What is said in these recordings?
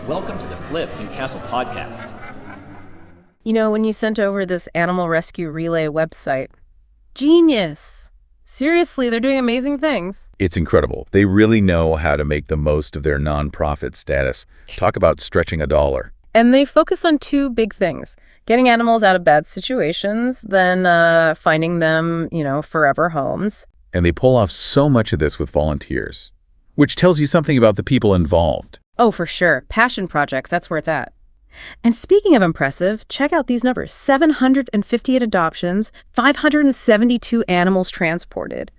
Welcome to the Flip and Castle podcast. You know, when you sent over this animal rescue relay website, genius. Seriously, they're doing amazing things. It's incredible. They really know how to make the most of their nonprofit status. Talk about stretching a dollar. And they focus on two big things: getting animals out of bad situations, then finding them, forever homes. And they pull off so much of this with volunteers, which tells you something about the people involved. Oh, for sure. Passion projects, that's where it's at. And speaking of impressive, check out these numbers. 758 adoptions, 572 animals transported,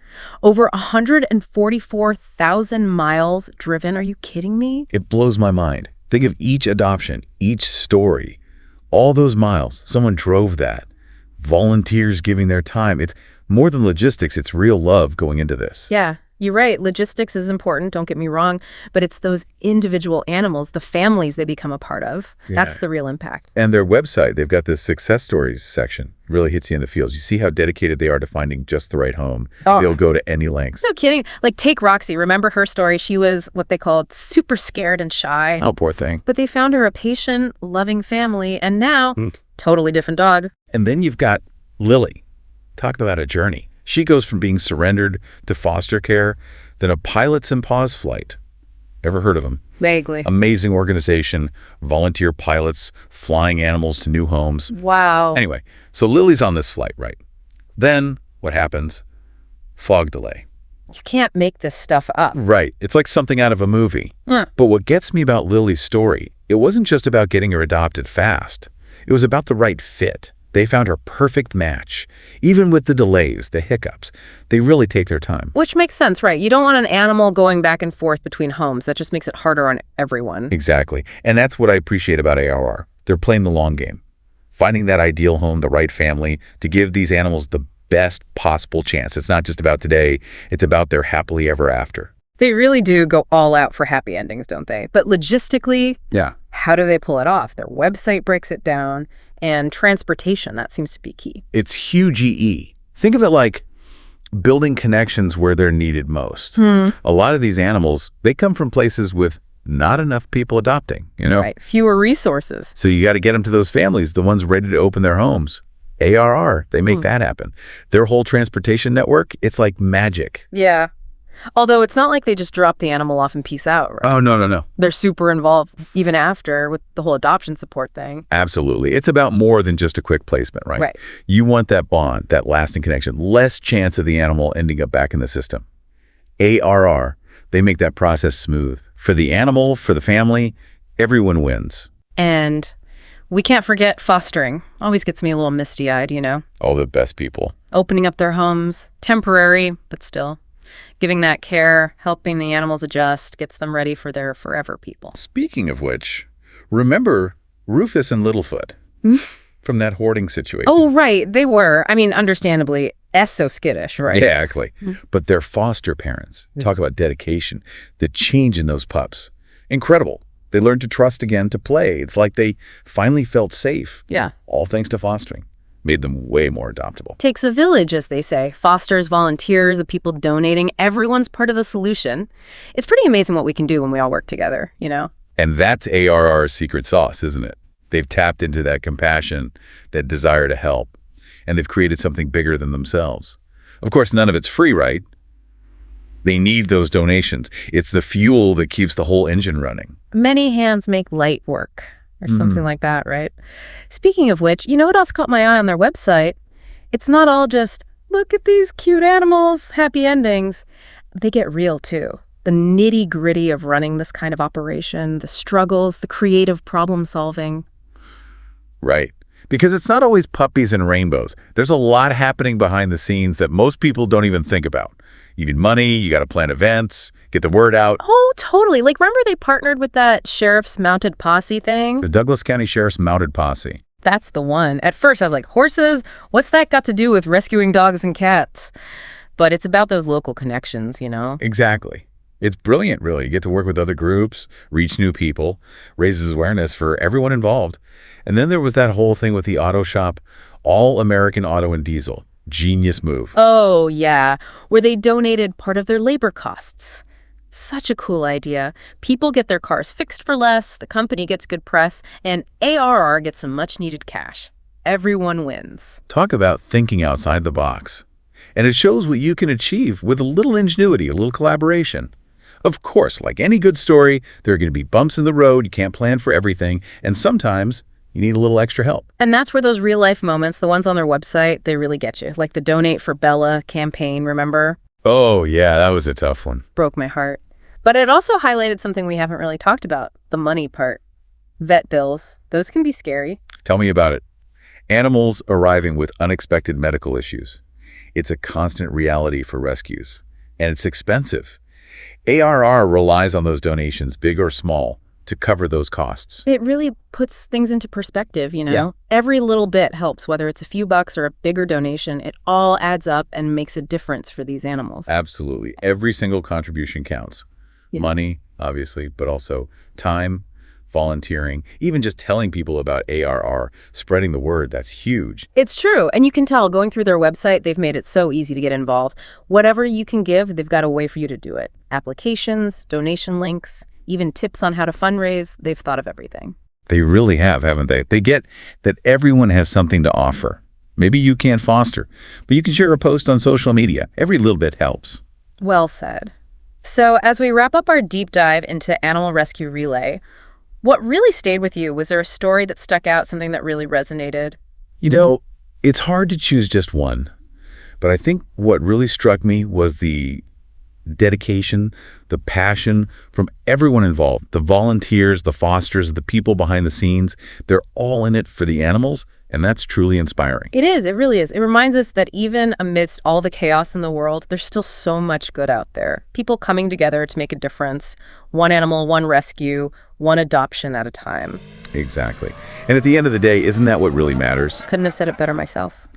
over 144,000 miles driven. Are you kidding me? It blows my mind. Think of each adoption, each story. All those miles, someone drove that. Volunteers giving their time. It's more than logistics, it's real love going into this. Yeah, you're right. Logistics is important, don't get me wrong, but it's those individual animals, the families they become a part of. Yeah. That's the real impact. And their website, they've got this success stories section. Really hits you in the feels. You see how dedicated they are to finding just the right home. Oh. They'll go to any lengths. No kidding. Like, take Roxy. Remember her story? She was what they called super scared and shy. Oh, poor thing. But they found her a patient, loving family, and now, totally different dog. And then you've got Lily. Talk about a journey. She goes from being surrendered to foster care, then a Pilots in Paws flight. Ever heard of them? Vaguely. Amazing organization, volunteer pilots, flying animals to new homes. Wow. Anyway, so Lily's on this flight, right? Then what happens? Fog delay. You can't make this stuff up. Right. It's like something out of a movie. Huh. But what gets me about Lily's story, it wasn't just about getting her adopted fast. It was about the right fit. They found her perfect match. Even with the delays, the hiccups, they really take their time. Which makes sense, right? You don't want an animal going back and forth between homes. That just makes it harder on everyone. Exactly. And that's what I appreciate about ARR. They're playing the long game. Finding that ideal home, the right family, to give these animals the best possible chance. It's not just about today. It's about their happily ever after. They really do go all out for happy endings, don't they? But logistically, Yeah. how do they pull it off? Their website breaks it down. And transportation, that seems to be key. It's huge EE. Think of it like building connections where they're needed most. A lot of these animals, they come from places with not enough people adopting, Right. Fewer resources. So you got to get them to those families, the ones ready to open their homes. ARR, they make that happen. Their whole transportation network, it's like magic. Yeah. Although it's not like they just drop the animal off and peace out, right? Oh, no. They're super involved even after with the whole adoption support thing. Absolutely. It's about more than just a quick placement, right? Right. You want that bond, that lasting connection, less chance of the animal ending up back in the system. ARR, they make that process smooth. For the animal, for the family, everyone wins. And we can't forget fostering. Always gets me a little misty-eyed, All the best people. Opening up their homes, temporary, but still. Giving that care, helping the animals adjust, gets them ready for their forever people. Speaking of which, remember Rufus and Littlefoot from that hoarding situation. Oh, right. They were. I mean, understandably, so skittish, right? Yeah, exactly. But their foster parents, talk about dedication, the change in those pups. Incredible. They learned to trust again, to play. It's like they finally felt safe. Yeah. All thanks to fostering. Made them way more adoptable. Takes a village, as they say. Fosters, volunteers, the people donating. Everyone's part of the solution. It's pretty amazing what we can do when we all work together, And that's ARR's secret sauce, isn't it? They've tapped into that compassion, that desire to help, and they've created something bigger than themselves. Of course, none of it's free, right? They need those donations. It's the fuel that keeps the whole engine running. Many hands make light work. Or something like that, right? Speaking of which, you know what else caught my eye on their website? It's not all just, look at these cute animals, happy endings. They get real, too. The nitty-gritty of running this kind of operation, the struggles, the creative problem solving. Right. Because it's not always puppies and rainbows. There's a lot happening behind the scenes that most people don't even think about. You need money, you got to plan events, get the word out. Oh, totally. Like, remember they partnered with that sheriff's mounted posse thing? The Douglas County Sheriff's Mounted Posse. That's the one. At first, I was like, horses? What's that got to do with rescuing dogs and cats? But it's about those local connections, Exactly. It's brilliant, really. You get to work with other groups, reach new people, raises awareness for everyone involved. And then there was that whole thing with the auto shop, All American Auto and Diesel. Genius move. Oh, yeah. Where they donated part of their labor costs. Such a cool idea. People get their cars fixed for less, the company gets good press, and ARR gets some much-needed cash. Everyone wins. Talk about thinking outside the box. And it shows what you can achieve with a little ingenuity, a little collaboration. Of course, like any good story, there are going to be bumps in the road, you can't plan for everything, and sometimes you need a little extra help. And that's where those real-life moments, the ones on their website, they really get you. Like the Donate for Bella campaign, remember? Oh, yeah, that was a tough one. Broke my heart. But it also highlighted something we haven't really talked about, the money part. Vet bills, those can be scary. Tell me about it. Animals arriving with unexpected medical issues. It's a constant reality for rescues, and it's expensive. ARR relies on those donations, big or small, to cover those costs. It really puts things into perspective, you know? Yeah. Every little bit helps, whether it's a few bucks or a bigger donation. It all adds up and makes a difference for these animals. Absolutely. Every single contribution counts. Yeah. Money, obviously, but also time, volunteering, even just telling people about ARR, spreading the word, that's huge. It's true. And you can tell going through their website, they've made it so easy to get involved. Whatever you can give, they've got a way for you to do it. Applications, donation links, even tips on how to fundraise. They've thought of everything. They really have, haven't they? They get that everyone has something to offer. Maybe you can't foster, but you can share a post on social media. Every little bit helps. Well said. So as we wrap up our deep dive into Animal Rescue Relay, what really stayed with you? Was there a story that stuck out, something that really resonated? You know, it's hard to choose just one, but I think what really struck me was the dedication, the passion from everyone involved, the volunteers, the fosters, the people behind the scenes. They're all in it for the animals, and that's truly inspiring. It is. It really is. It reminds us that even amidst all the chaos in the world, there's still so much good out there. People coming together to make a difference. One animal, one rescue, one adoption at a time. Exactly. And at the end of the day, isn't that what really matters? Couldn't have said it better myself.